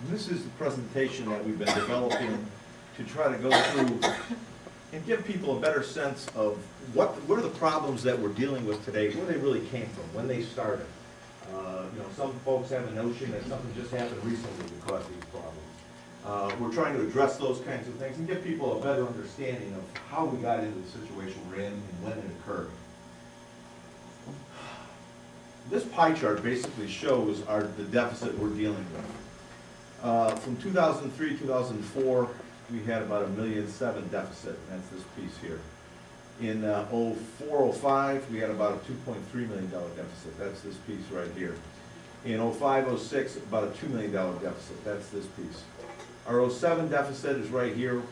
This is the presentation that we've been developing to try to go through and give people a better sense of what are the problems that we're dealing with today, where they really came from, when they started. Some folks have a notion that something just happened recently that caused these problems. We're trying to address those kinds of things and give people a better understanding of how we got into the situation we're in and when it occurred. This pie chart basically shows the deficit we're dealing with. From 2003 2004, we had about $1.7 million deficit, and that's this piece here. In 04-05, we had about a $2.3 million deficit. That's this piece right here. In 05-06, about a $2 million deficit. That's this piece. Our 07 deficit is right here,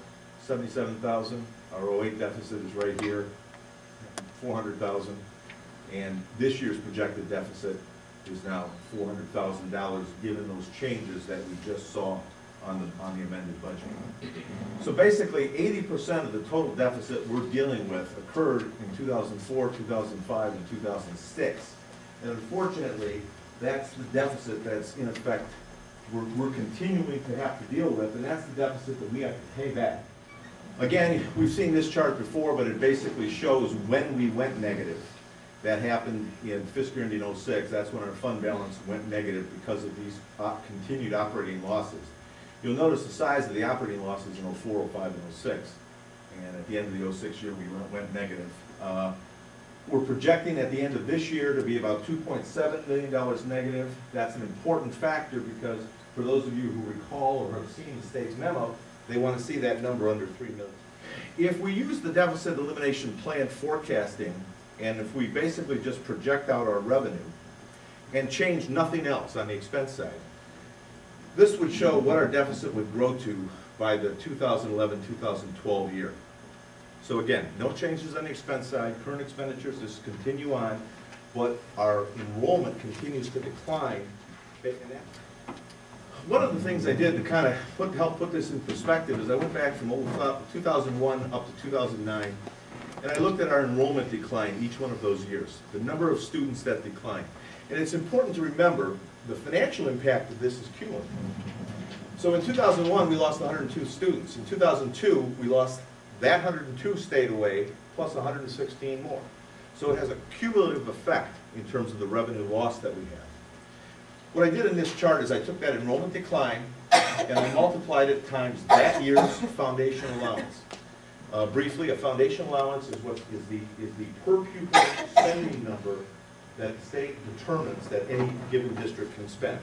77,000. Our 08 deficit is right here, 400,000. And this year's projected deficit is now $400,000, given those changes that we just saw on the amended budget. So basically, 80% of the total deficit we're dealing with occurred in 2004, 2005, and 2006. And unfortunately, that's the deficit that's in effect we're continuing to have to deal with, and that's the deficit that we have to pay back. Again, we've seen this chart before, but it basically shows when we went negative. That happened in fiscal year ending 06. That's when our fund balance went negative because of these continued operating losses. You'll notice the size of the operating losses in 04, 05, and 06. And at the end of the 06 year, we went negative. We're projecting at the end of this year to be about $2.7 million negative. That's an important factor because for those of you who recall or have seen the state's memo, they want to see that number under $3 million. If we use the deficit elimination plan forecasting, and if we basically just project out our revenue and change nothing else on the expense side, this would show what our deficit would grow to by the 2011-2012 year. So again, no changes on the expense side, current expenditures just continue on, but our enrollment continues to decline. One of the things I did to kind of help put this in perspective is I went back from 2001 up to 2009, and I looked at our enrollment decline each one of those years, the number of students that declined. And it's important to remember the financial impact of this is cumulative. So in 2001, we lost 102 students. In 2002, we lost that 102 stayed away, plus 116 more. So it has a cumulative effect in terms of the revenue loss that we have. What I did in this chart is I took that enrollment decline and I multiplied it times that year's foundation allowance. Briefly, a foundation allowance is what is the per pupil spending number that the state determines that any given district can spend.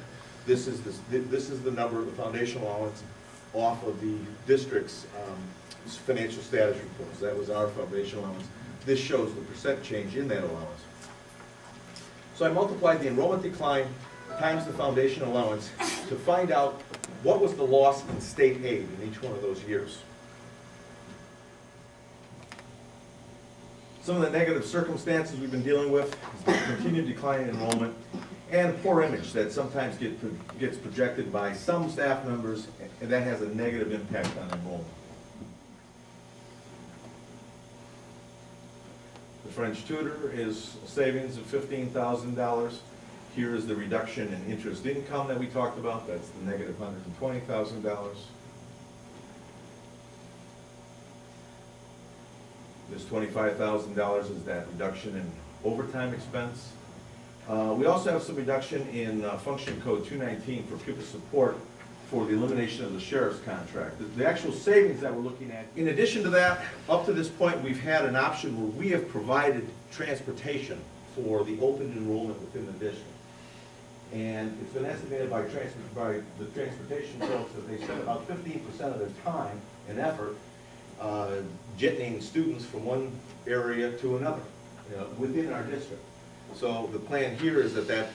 This is the number of the foundation allowance off of the district's financial status reports. That was our foundation allowance. This shows the percent change in that allowance. So I multiplied the enrollment decline times the foundation allowance to find out what was the loss in state aid in each one of those years. Some of the negative circumstances we've been dealing with is the continued decline in enrollment and a poor image that sometimes gets projected by some staff members, and that has a negative impact on enrollment. The French tutor is savings of $15,000. Here is the reduction in interest income that we talked about. That's the negative $120,000. This $25,000 is that reduction in overtime expense. We also have some reduction in function code 219 for pupil support for the elimination of the sheriff's contract. The actual savings that we're looking at. In addition to that, up to this point, we've had an option where we have provided transportation for the open enrollment within the district. And it's been estimated by the transportation folks that they spend about 15% of their time and effort jetting students from one area to another within our district. So the plan here is that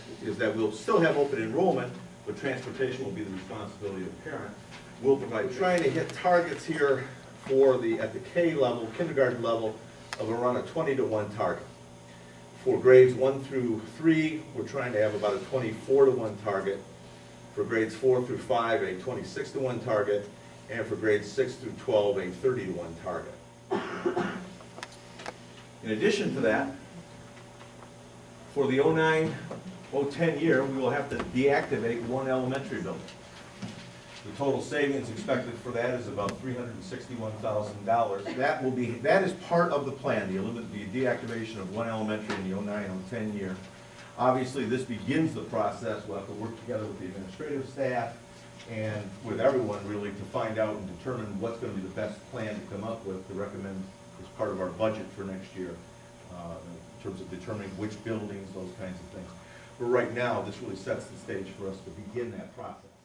we'll still have open enrollment, but transportation will be the responsibility of the parent. We'll provide trying to hit targets here for at the K level, kindergarten level, of around a 20-to-1 target. For grades 1 through 3, we're trying to have about a 24-to-1 target. For grades 4 through 5, a 26-to-1 target. And for grades 6 through 12, a 30-to-1 target. In addition to that, for the 09-010 year, we will have to deactivate one elementary building. The total savings expected for that is about $361,000. That is part of the plan, the deactivation of one elementary in the 09-010 year. Obviously, this begins the process. We'll have to work together with the administrative staff and with everyone really to find out and determine what's going to be the best plan to come up with to recommend as part of our budget for next year, in terms of determining which buildings, those kinds of things. But right now, this really sets the stage for us to begin that process.